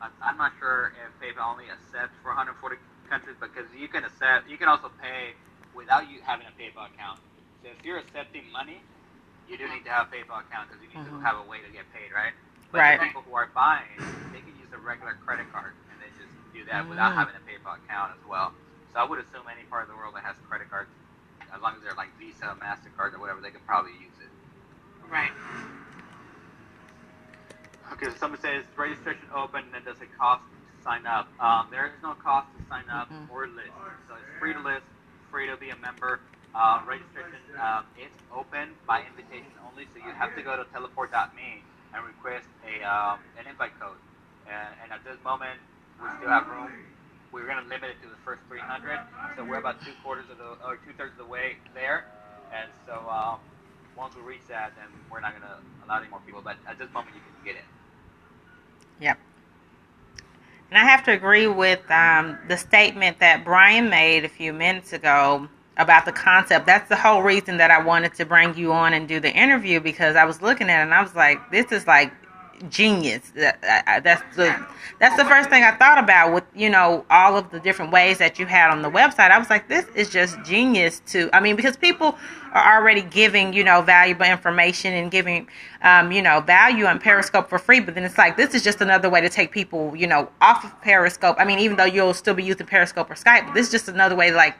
I'm not sure if PayPal only accepts for 140 countries, because you can also pay without you having a PayPal account. So if you're accepting money, you do need to have a PayPal account, because you need to have a way to get paid, right? But Right. the people who are buying, they can use a regular credit card, and they just do that without having a PayPal account as well. So I would assume any part of the world that has credit cards, as long as they're like Visa, MasterCard, or whatever, they can probably use it. Right. Okay, so somebody says registration open, and then does it cost to sign up? There is no cost to sign up or list. So it's free to list, free to be a member. Registration is open by invitation only, so you have to go to teleport.me and request an invite code. And at this moment, we still have room. We're going to limit it to the first 300, so we're about 2/3 of the way there. And so once we reach that, then we're not going to allow any more people. But at this moment, you can get in. Yep. And I have to agree with the statement that Brian made a few minutes ago about the concept. That's the whole reason that I wanted to bring you on and do the interview, because I was looking at it and I was like, this is like genius. That's the first thing I thought about with, all of the different ways that you had on the website. I was like, this is just genius because people are already giving, valuable information and giving, value on Periscope for free. But then it's like, this is just another way to take people, off of Periscope. I mean, even though you'll still be using Periscope or Skype, but this is just another way to, like,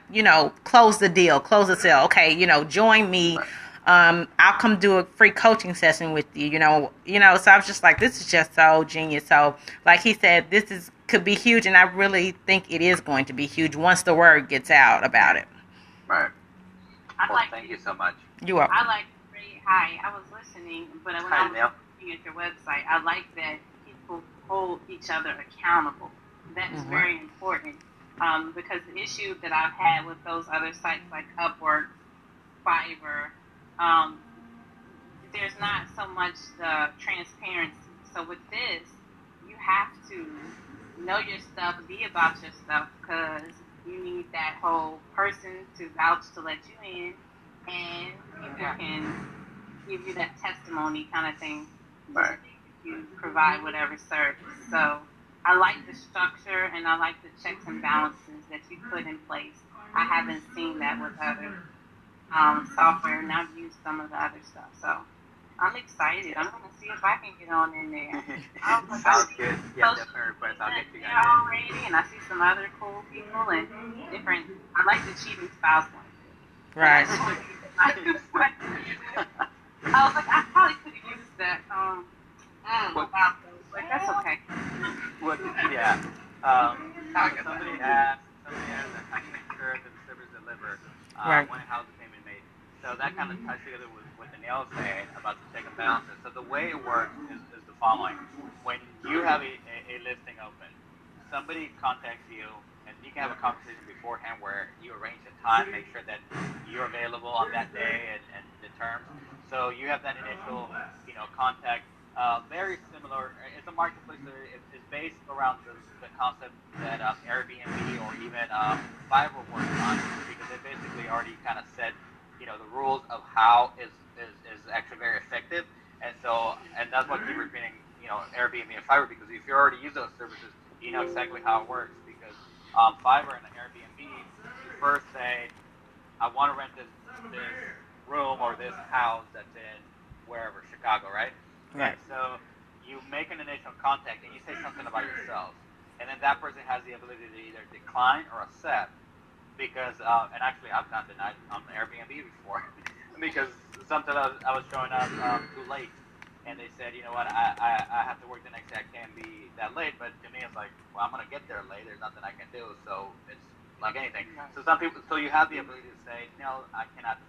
close the deal, close the sale. Okay, join me. I'll come do a free coaching session with you, so I was just like, this is just so genius. So like he said, could be huge, and I really think it is going to be huge once the word gets out about it. Right. Thank you so much. You're welcome. Hi, I was listening, but when I was looking at your website, I like that people hold each other accountable. That's very important, because the issue that I've had with those other sites like Upwork, Fiverr, there's not so much the transparency. So with this, you have to know your stuff, be about your stuff, because you need that whole person to vouch to let you in, and people can give you that testimony kind of thing. Right. You provide whatever service. So I like the structure, and I like the checks and balances that you put in place. I haven't seen that with other software, and I've used some of the other stuff. So I'm excited. I'm going to see if I can get on in there. Sounds good. Yeah, definitely request. I'll get you guys in. Already, and I see some other cool people and different. I like the cheating spouse one. Right. I was like, I probably could have used that. About those, but that's okay. Yeah. Somebody asked, I can make sure that the servers deliver when and how the payment made. So that kind of ties together with what Danielle was saying about the check and balances. So the way it works is the following. When you have a listing open, somebody contacts you, and you can have a conversation beforehand where you arrange a time, make sure that you're available on that day and the terms. So you have that initial, contact. Very similar. It's a marketplace that is based around the concept that Airbnb or even Fiverr works on, because they basically already kind of set, the rules of how is actually very effective. And that's what keep repeating, Airbnb and Fiverr, because if you already use those services, you know exactly how it works. Because Fiverr and Airbnb, you first say, I want to rent this room or this house that's in wherever, Chicago, right? Right. So you make an initial contact and you say something about yourself, and then that person has the ability to either decline or accept. Because and actually I've gotten denied on Airbnb before because sometimes I was showing up too late, and they said, you know what, I have to work the next day, I can't be that late. But to me, it's like, well, I'm gonna get there late. There's nothing I can do. So it's like anything. So you have the ability to say, no, I cannot,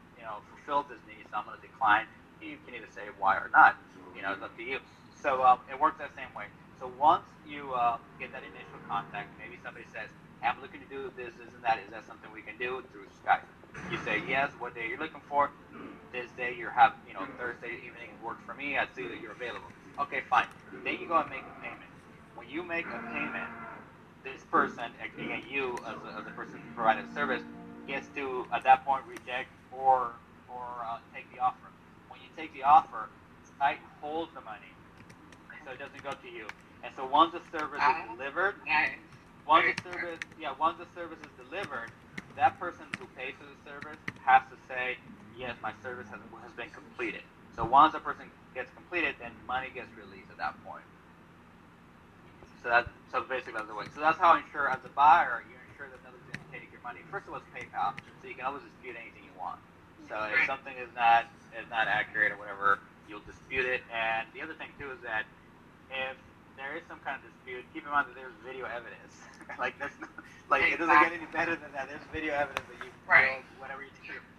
fulfill this need, so I'm gonna decline. You can either say why or not. It's up to you. So it works that same way. So once you get that initial contact, maybe somebody says, hey, I'm looking to do this and that. Is that something we can do through Skype? You say yes. What day you're looking for? This day Thursday evening works for me. I see that you're available. Okay, fine. Then you go and make a payment. When you make a payment, this person, again, you as the person providing the service, gets to at that point reject or take the offer. When you take the offer, Skype holds the money, so it doesn't go to you. And so once the service is delivered, Nice. once the service is delivered, that person who pays for the service has to say, yes, my service has been completed. So once a person gets completed, then money gets released at that point. So basically that's the way. So that's how as a buyer, you ensure that nobody's going to take your money. First of all, it's PayPal, so you can always dispute anything you want. So if something is not accurate or whatever, you'll dispute it. And the other thing too is that if there is some kind of dispute, keep in mind that there's video evidence. Like there's no, it doesn't get any better than that. There's video evidence that you build whatever you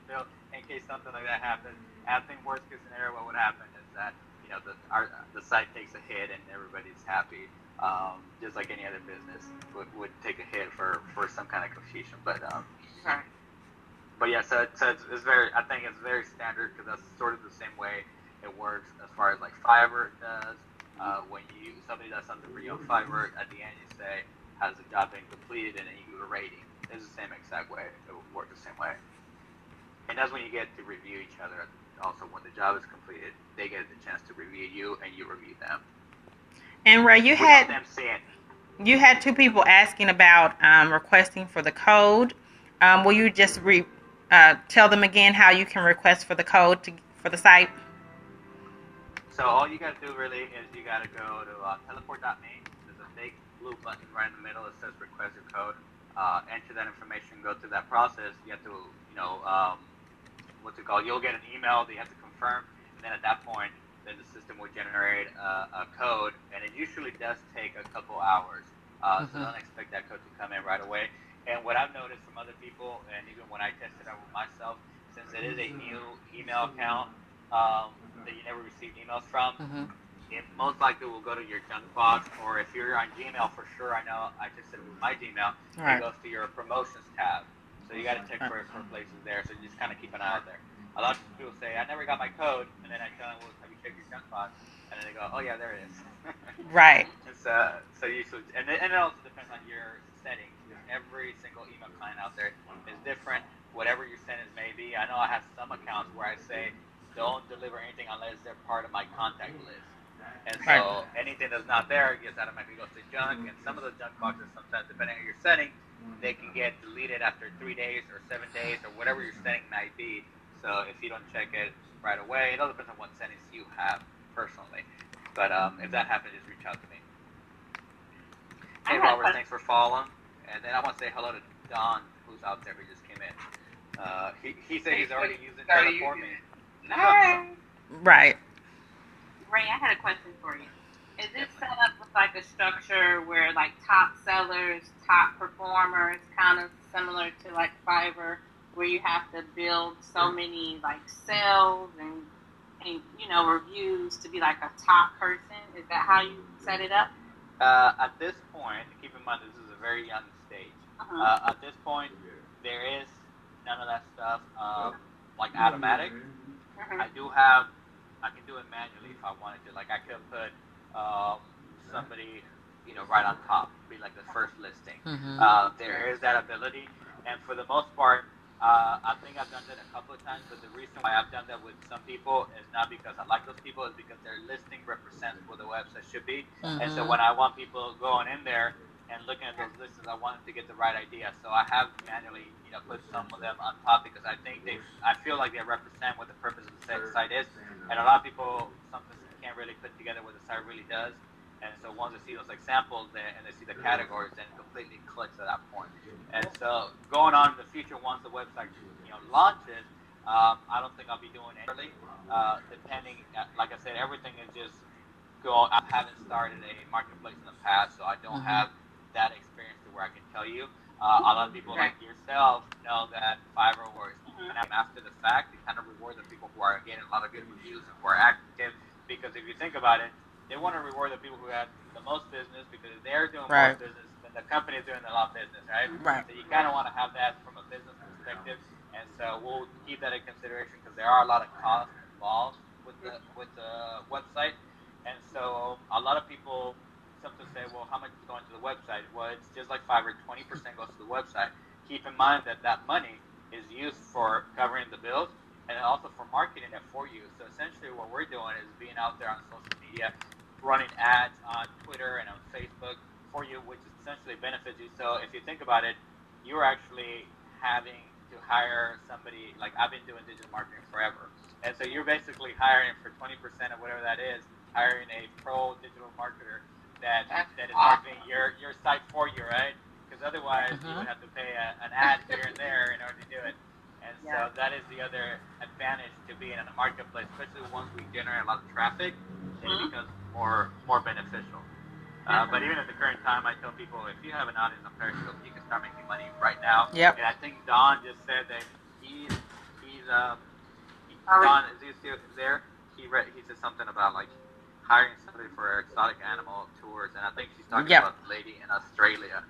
build in case something like that happens. And I think worst case scenario, what would happen is that the site takes a hit and everybody's happy. Just like any other business would take a hit for some kind of confusion. But yeah, so it's very, I think it's very standard because that's sort of the same way it works as far as like Fiverr does. When somebody does something for you on Fiverr, at the end you say, has the job been completed, and then you give a rating. It's the same exact way. It will work the same way. And that's when you get to review each other. Also, when the job is completed, they get the chance to review you, and you review them. And Ray, you had them seeing. You had two people asking about requesting for the code. Will you just tell them again how you can request for the code for the site? So all you got to do really is you got to go to teleport.me. There's a big blue button right in the middle that says request your code. Enter that information, go through that process. You have to, what's it called? You'll get an email that you have to confirm. And then at that point, then the system will generate a code, and it usually does take a couple hours. So don't expect that code to come in right away. And what I've noticed from other people, and even when I tested out with myself, since it is a new email account that you never received emails from, it most likely will go to your junk box, or if you're on Gmail, for sure, I know I tested it with my Gmail, it goes to your promotions tab. So you got to check for places there, so you just kind of keep an eye out there. A lot of people say, I never got my code, and then I tell them, well, have you checked your junk box? And then they go, oh yeah, there it is. Right. And so usually, and it also depends on your settings. Every single email client out there is different. Whatever your settings may be. I know I have some accounts where I say, don't deliver anything unless they're part of my contact list. And so anything that's not there gets automatically goes to junk. And some of the junk boxes, sometimes depending on your setting, they can get deleted after 3 days or 7 days or whatever your setting might be. So if you don't check it right away, it all depends on what settings you have personally. But if that happens, just reach out to me. Hey, Robert, thanks for following. And then I want to say hello to Don, who's out there who just came in. He said he's already using Teleport Me. Nice. Right. Ray, I had a question for you. Is this set up with like a structure where like top sellers, top performers, kind of similar to like Fiverr, where you have to build so many like sales and reviews to be like a top person? Is that how you set it up? At this point, keep in mind this is a very young stage. At this point, there is none of that stuff like automatic. I can do it manually if I wanted to. Like I could put somebody, right on top, be like the first listing. There is that ability, and for the most part, I think I've done that a couple of times. But the reason why I've done that with some people is not because I like those people, it's because their listing represents what the website should be. And so when I want people going in there and looking at those listings, I want them to get the right idea. So I have manually, put some of them on top because I think I feel like they represent what the purpose of the site is. And a lot of people sometimes can't really put together what the site really does. And so once they see those examples and they see the categories, then it completely clicks at that point. And so going on in the future, once the website launches, I don't think I'll be doing it early. Depending, like I said, everything is just go. I haven't started a marketplace in the past, so I don't have that experience to where I can tell you. A lot of people like yourself know that Fiverr works. And after the fact, they kind of reward the people who are getting a lot of good reviews and who are active. Because if you think about it, they want to reward the people who have the most business because if they're doing more business, then the company is doing a lot of business, right? So you kind of want to have that from a business perspective. And so we'll keep that in consideration because there are a lot of costs involved with the website. And so a lot of people sometimes say, well, how much is going to the website? Well, it's just like Fiverr, 20% goes to the website. Keep in mind that money is used for covering the bills and also for marketing it for you. So essentially what we're doing is being out there on social media, running ads on Twitter and on Facebook for you, which essentially benefits you. So if you think about it, you're actually having to hire somebody, like I've been doing digital marketing forever. And so you're basically hiring for 20% of whatever that is, hiring a pro digital marketer that is marketing your site for you, right? Because otherwise you would have to pay an ad here and there in order to do it. And so that is the other advantage to being in a marketplace, especially once we generate a lot of traffic, it becomes more beneficial. But even at the current time, I tell people, if you have an audience on Periscope, you can start making money right now. Yep. And I think Don just said that Don, is he still there? He said something about like hiring somebody for exotic animal tours, and I think she's talking about the lady in Australia.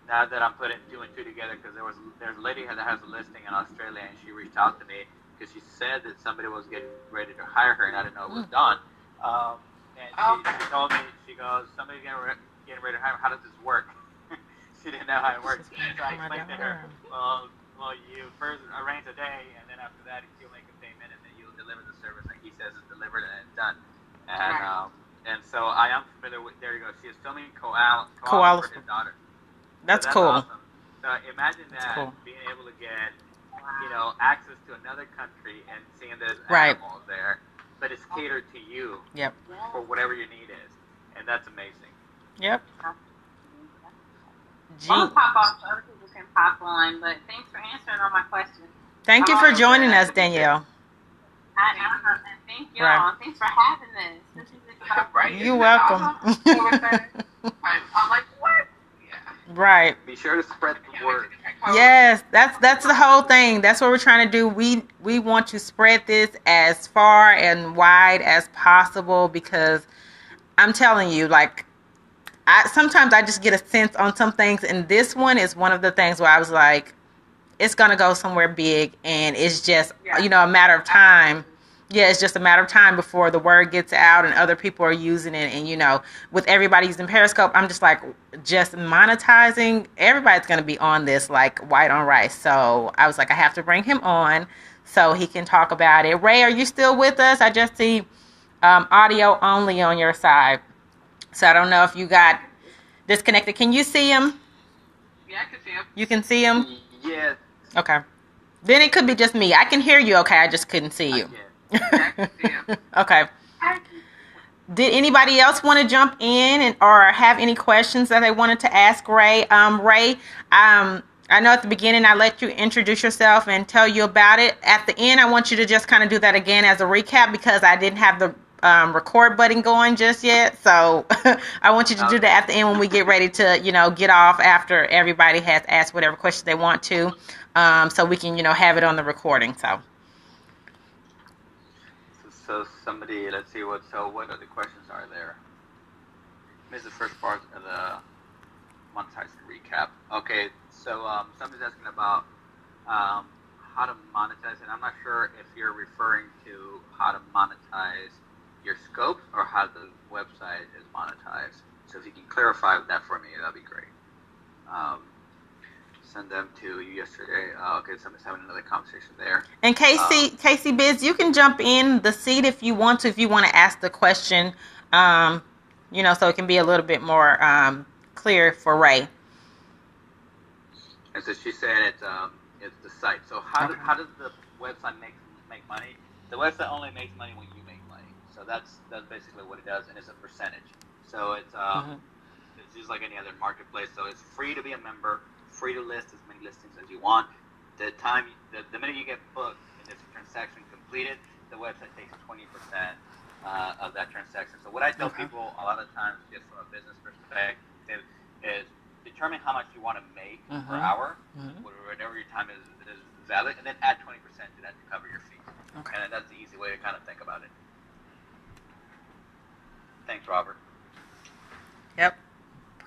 Now that I'm putting two and two together, because there's a lady that has a listing in Australia, and she reached out to me because she said that somebody was getting ready to hire her, and I didn't know it was Don. And she told me, she goes, somebody's getting ready to hire her. How does this work? She didn't know how it works. So I explained to her, well, you first arrange a day, and then after that, you'll make a payment, and then you'll deliver the service like he says it's delivered and it's done. And so I am familiar with. There you go. She is filming koalas for his daughter. That's so cool. Awesome. So imagine that being able to get, access to another country and seeing there's animals there, but it's catered to you. Yep. For whatever your need is, and that's amazing. Yep. I'll pop off so other people can pop on, but thanks for answering all my questions. Thank you for joining us, Danielle. Thank y'all. Thanks for having this. This is You're welcome. I'm like, what? Yeah. Right. Be sure to spread the word. Yes, that's the whole thing. That's what we're trying to do. We want to spread this as far and wide as possible, because I'm telling you, like, sometimes I just get a sense on some things, and this one is one of the things where I was like, it's gonna go somewhere big, and it's just a matter of time. Yeah, it's just a matter of time before the word gets out and other people are using it. And, with everybody using Periscope, I'm just like, just monetizing. Everybody's going to be on this like white on rice. So I was like, I have to bring him on so he can talk about it. Ray, are you still with us? I just see audio only on your side. So I don't know if you got disconnected. Can you see him? Yeah, I can see him. You can see him? Yeah. Okay. Then it could be just me. I can hear you okay. I just couldn't see you. Okay. Did anybody else want to jump in or have any questions that they wanted to ask Ray? Ray, I know at the beginning I let you introduce yourself and tell you about it. At the end, I want you to just kind of do that again as a recap, because I didn't have the record button going just yet. So I want you to do that at the end when we get ready to, get off after everybody has asked whatever questions they want to, so we can, have it on the recording. So somebody, let's see what other questions are there? This is the first part of the monetizing recap. Okay, so somebody's asking about how to monetize, and I'm not sure if you're referring to how to monetize your scopes or how the website is monetized. So if you can clarify that for me, that'd be great. Send them to you yesterday. Okay, somebody's having another conversation there. And Casey Biz, you can jump in the seat if you want to ask the question, so it can be a little bit more clear for Ray. And so she said it's the site. So how does the website make money? The website only makes money when you make money. So that's basically what it does, and it's a percentage. So it's just like any other marketplace. So it's free to be a member. Free to list as many listings as you want. The minute you get booked and there's a transaction completed, the website takes 20% of that transaction. So what I tell people a lot of times, just from a business perspective, is determine how much you want to make per hour, whatever your time is valid, and then add 20% to that to cover your fees. Okay. And that's the easy way to kind of think about it. Thanks, Robert. Yep.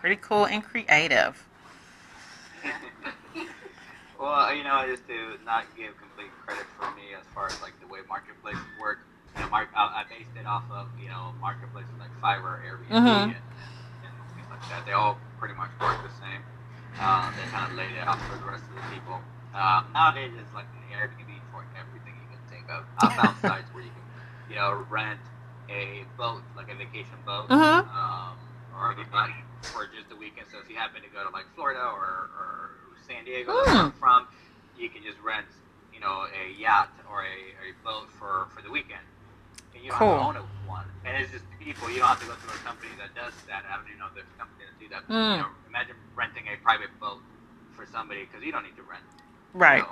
Pretty cool and creative. Well, just to not give complete credit for me as far as like the way marketplaces work, I based it off of marketplaces like Fiverr, Airbnb, and things like that. They all pretty much work the same. They kind of laid it out for the rest of the people. Nowadays, it's like an Airbnb for everything you can think of. I found sites where you can, rent a boat, like a vacation boat, Mm-hmm. or like for just the weekend. So if you happen to go to like Florida or San Diego, that's where Mm. I'm from, you can just rent, a yacht or a boat for the weekend. And you don't have to Cool. own one. And it's just people. You don't have to go through a company that does that. I don't even know if there's a company that do that. But, Mm. imagine renting a private boat for somebody because you don't need to rent. Right.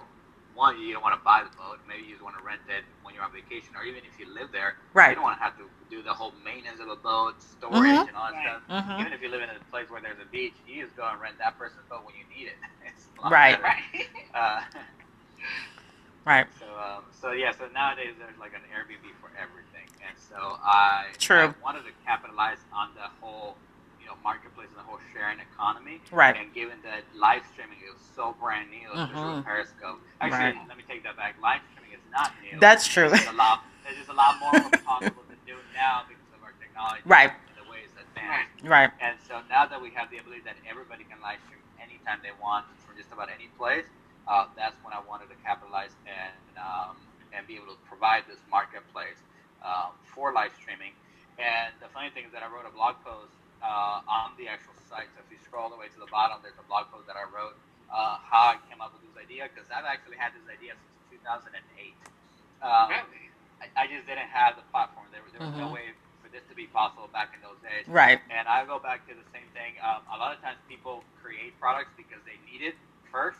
One, you don't want to buy the boat. Maybe you just want to rent it when you're on vacation, or even if you live there, Right. you don't want to have to do the whole maintenance of a boat, storage, and all that stuff. Mm-hmm. Even if you live in a place where there's a beach, you just go and rent that person's boat when you need it. It's a lot Right. better. Right. So nowadays there's like an Airbnb for everything, and so True. I wanted to capitalize on the whole, marketplace and the whole sharing economy. Right. And given that live streaming is so brand new, especially Mm-hmm. with Periscope. Actually, Right. let me take that back. Live streaming is not new. That's true. There's just a lot more possible to do now because of our technology. Right. And the way it's advanced. Right. And so now that we have the ability that everybody can live stream anytime they want from just about any place, that's when I wanted to capitalize and be able to provide this marketplace for live streaming. And the funny thing is that I wrote a blog post on the actual site. So if you scroll all the way to the bottom, there's a blog post that I wrote how I came up with this idea, because I've actually had this idea since 2008. Really? I just didn't have the platform. There was Mm-hmm. no way for this to be possible back in those days. Right. And I go back to the same thing. A lot of times people create products because they need it first.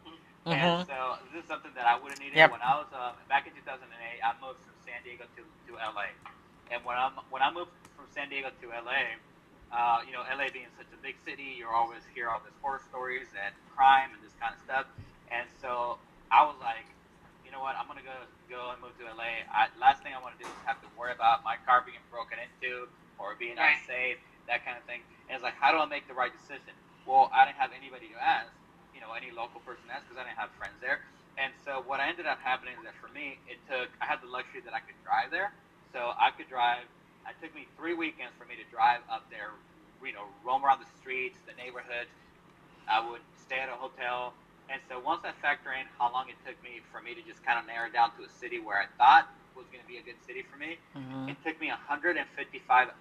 Mm-hmm. And so this is something that I would have needed. Yep. When I was back in 2008. I moved from San Diego to LA, and when I moved from San Diego to LA, LA being such a big city, you always hear all these horror stories and crime and this kind of stuff. And so I was like, you know what, I'm gonna go and move to LA. Last thing I want to do is have to worry about my car being broken into or being Right. unsafe, that kind of thing. And it's like, how do I make the right decision? Well, I didn't have anybody to ask, any local person to ask, because I didn't have friends there. And so what ended up happening is that for me, I had the luxury that I could drive there. So I could drive. It took me 3 weekends for me to drive up there, roam around the streets, the neighborhoods. I would stay at a hotel. And so once I factor in how long it took me for me to just kind of narrow down to a city where I thought was going to be a good city for me, Mm-hmm. it took me 155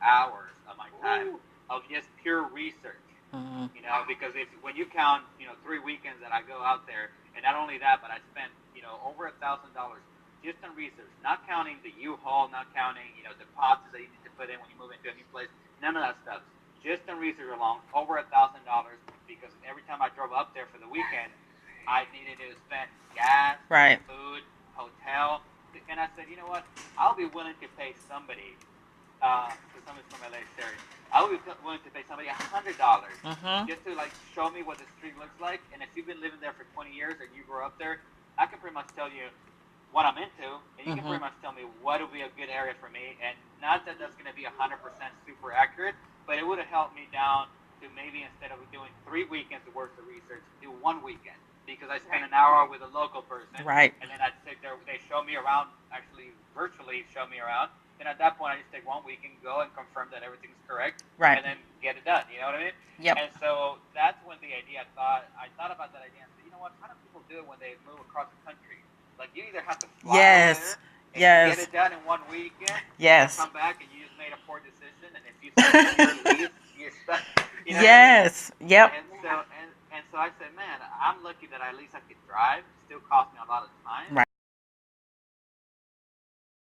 hours of my time of just pure research. Mm-hmm. Because when you count, 3 weekends that I go out there, and not only that, but I spent, over $1,000 just on research, not counting the U-Haul, not counting, deposits that you need to put in when you move into a new place, none of that stuff. Just on research alone, over $1,000, because every time I drove up there for the weekend, I needed to spend gas, Right. food, hotel, and I said, you know what, I'll be willing to pay somebody, because somebody's from LA, serious. I would be willing to pay somebody $100 Mm-hmm. just to show me what the street looks like. And if you've been living there for 20 years or you grew up there, I can pretty much tell you what I'm into, and you can pretty much tell me what would be a good area for me. And not that that's going to be 100% super accurate, but it would have helped me down to maybe instead of doing 3 weekends worth of research, do 1 weekend, because I spent an hour with a local person, Right. and then I'd sit there. They show me around, actually virtually show me around. Then at that point, I just take 1 week and go and confirm that everything's correct, Right. and then get it done. You know what I mean? Yep. And so that's when the idea I thought about that idea and said, you know what? How do people do it when they move across the country? Like, you either have to fly Yes. there and Yes. get it done in 1 weekend, Yes. come back and you just made a poor decision, and if you leave, you're stuck. You know Yes. what I mean? Yep. And so I said, man, I'm lucky that at least I could drive. It still cost me a lot of time. Right.